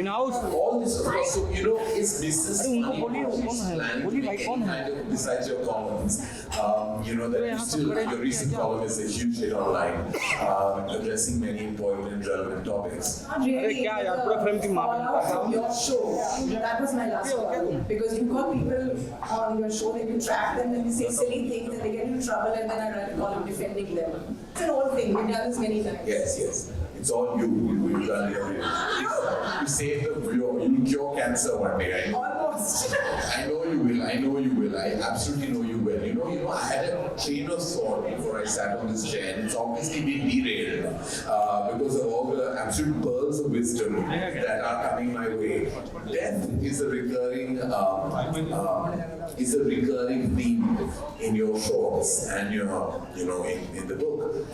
all this, of course, so is business money, is planning to make any kind of, besides your columns, your recent column is a huge hit online, addressing many important and relevant topics. Really, fallout from your show, that was my last column, because you got people on your show, that you track them and they say silly things and they get into trouble, and then I write a column defending them. It's an old thing, we've done this many times. Yes. It's all you've done you save you cure cancer one day. Almost. I know you will. I absolutely know you will. I had a train of thought before I sat on this chair, and it's obviously been derailed because of all the absolute pearls of wisdom that are coming my way. Death is a recurring theme in your shorts and in the book.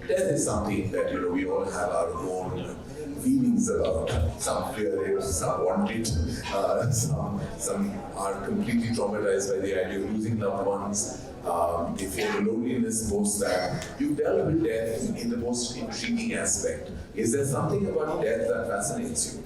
Death is something that we all have our own feelings about. Some fear it, some want it, some are completely traumatized by the idea of losing loved ones. They feel the loneliness post that. You dealt with death in the most intriguing aspect. Is there something about death that fascinates you?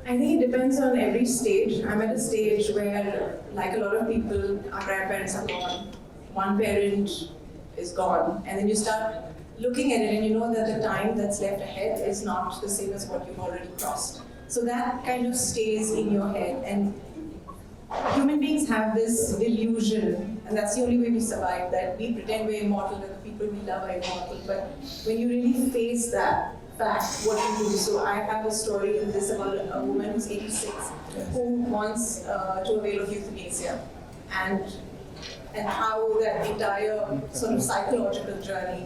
I think it depends on every stage. I'm at a stage where, like a lot of people, our grandparents are gone. One parent is gone, and then you start looking at it and you know that the time that's left ahead is not the same as what you've already crossed. So that kind of stays in your head, and human beings have this delusion, and that's the only way we survive, that we pretend we're immortal, that the people we love are immortal, but when you really face that fact, what you do. So I have a story in this about a woman who's 86 who wants to avail of euthanasia, and how that entire sort of psychological journey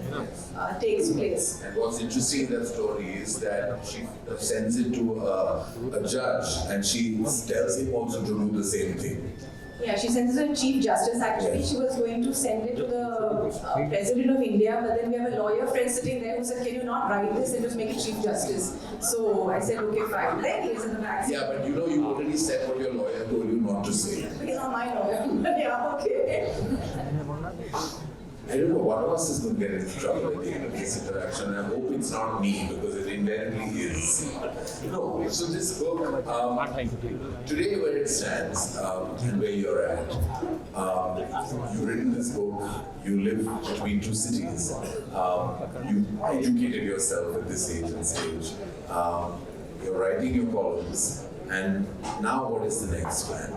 takes place. And what's interesting in that story is that she sends it to a judge, and she tells him also to do the same thing. Yeah, she sends it to the Chief Justice. Actually, she was going to send it to the President of India, but then we have a lawyer friend sitting there who said, "Can you not write this and just make it Chief Justice?" So I said, "Okay, fine." Then he is in the back. Yeah, but you already said what your lawyer told you not to say. He's not my lawyer. Yeah, okay. I don't know, one of us is going to get into trouble at the end of this interaction. I hope it's not me, because it invariably is. No, so this book, today where it stands and where you're at, you've written this book, you live between two cities, you educated yourself at this age and stage, you're writing your columns, and now what is the next plan?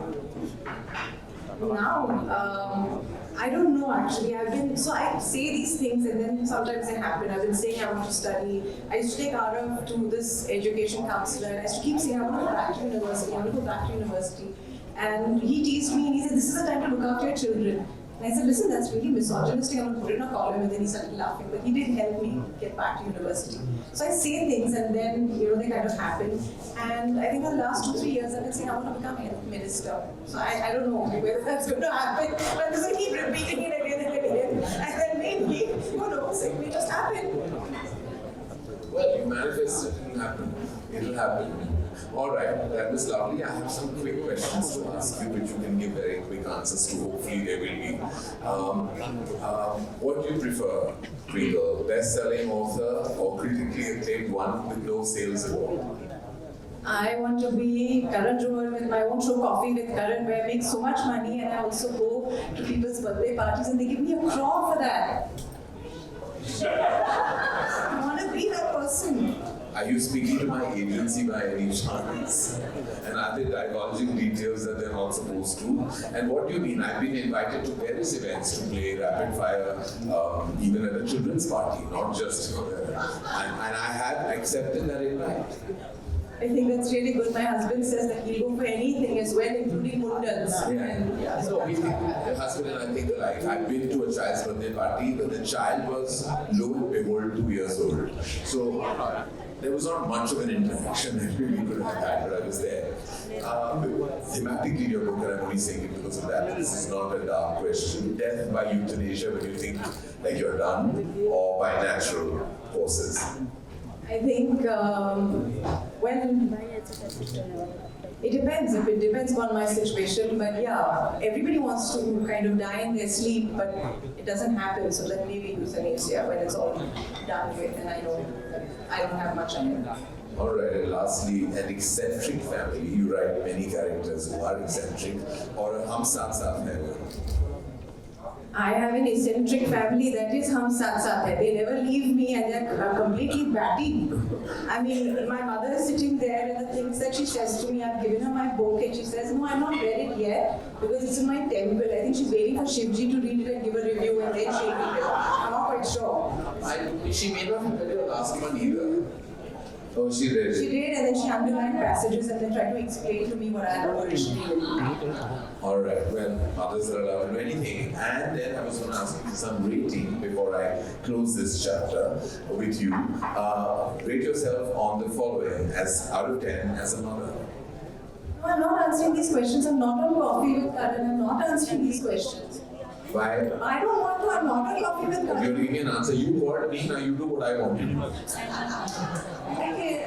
Now, I don't know actually. So I say these things and then sometimes they happen. I've been saying I want to study. I used to take Arav to this education counselor, and I used to keep saying I want to go back to university, I want to go back to university. And he teased me and he said, "This is the time to look after your children." And I said, "Listen, that's really misogynistic, I'm going to put it in a column," and then he started laughing. But he did help me get back to university. So I say things and then, they kind of happen. And I think in the last 2-3 years, I've been saying I want to become health minister. So I don't know whether that's going to happen. But I'm just going to keep repeating it again and again. And then maybe, who knows, it may just happen. Well, you manifest it, it'll happen. It'll happen. All right, that was lovely. I have some quick questions to ask you, which you can give very quick answers to. Hopefully, they will be. What do you prefer, Twinkle? Best-selling author or critically acclaimed one with no sales at all? I want to be Karan Johar with my own show, Coffee with Karan, where I make so much money, and I also go to people's birthday parties and they give me a craw for that. I want to be that person. Are you speaking to my agency by any chance? And are they divulging details that they're not supposed to? And what do you mean? I've been invited to various events to play rapid fire, even at a children's party, not just and I have accepted that invite. I think that's really good. My husband says that he'll go for anything as well, including mundans. Yeah. So we think, the husband and I think alike. I've been to a child's birthday party, but the child was, lo and behold, 2 years old. So there was not much of an interaction that we could have had, but I was there. Thematically, your book, and I'm only saying it because of that, this is not a dark question. Death by euthanasia when you think like you're done, or by natural causes? I think when It depends. If it depends on my situation, but yeah, everybody wants to kind of die in their sleep, but it doesn't happen. So then maybe euthanasia when it's all done with, and I know that I don't have much on it. All right, and lastly, an eccentric family. You write many characters who are eccentric, or a hum saath saath hai wo. I have an eccentric family that is hum saath saath hai. They never leave me and they're completely batty. I mean, my mother is sitting there and the things that she says to me, I've given her my book and she says, no, I've not read it yet because it's in my temple. I think she's waiting for Shivji to read it and give a review and then she'll read it. I'm not quite sure. She may not have read your last one either. Oh, she read it. She did, and then she underlined passages and then tried to explain to me what I had originally written. All right, well, others are allowed to do anything. And then I was going to ask you for some rating before I close this chapter with you. Rate yourself on the following as out of 10 as a mother. No, I'm not answering these questions. I'm not on Coffee with Karan. I'm not answering these questions. Why? I don't want to. I'm not on Coffee with If you're Karan. giving me an answer, you called me, now you do what I want you to do. Okay,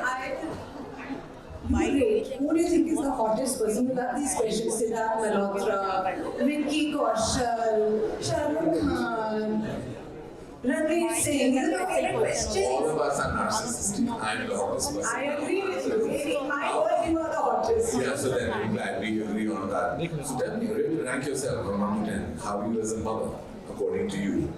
who do you think is the hottest person? We got these questions. Siddharth Malhotra, Vicky Kaushal, Shah Rukh Khan, Ranveer Singh. These are my favorite All questions. of us are narcissistic. I'm the hottest person. I agree with you. In my world, you are the hottest. Yeah, so then I'm glad we agree on that. So tell me, rank yourself from 1 to 10. How are you as a mother, according to you?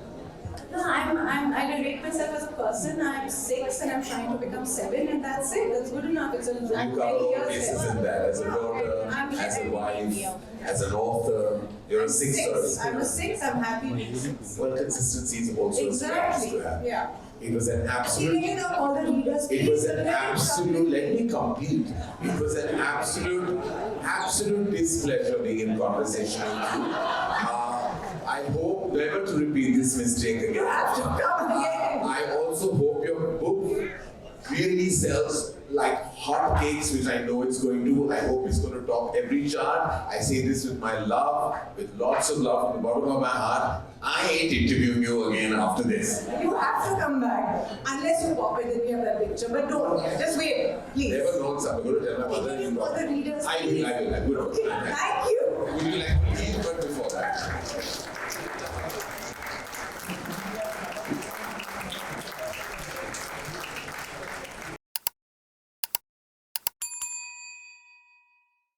No, I rate myself as a person. I'm 6 and I'm trying to become 7, and that's it. That's good enough. It's a You cover all bases in that. As a daughter, as a wife, as an author. You're a 6 or I'm a 6. I'm happy being 6. Well, consistency is also Exactly. a strength to have. Yeah. It was an Even absolute. you know all the readers. It was an please, absolute. Let me complete. It was an absolute displeasure being in conversation with you. I hope never to repeat this mistake again. You have to come again. I also hope your book really sells like hotcakes, which I know it's going to. I hope it's going to top every chart. I say this with my love, with lots of love from the bottom of my heart. I ain't interviewing you again after this. You have to come back. Unless you pop it, then we have that picture. But don't. Just wait, please. Never known something. I'm going to tell my mother Even all the readers. I will. Okay, thank you. Would you like to leave, but before that?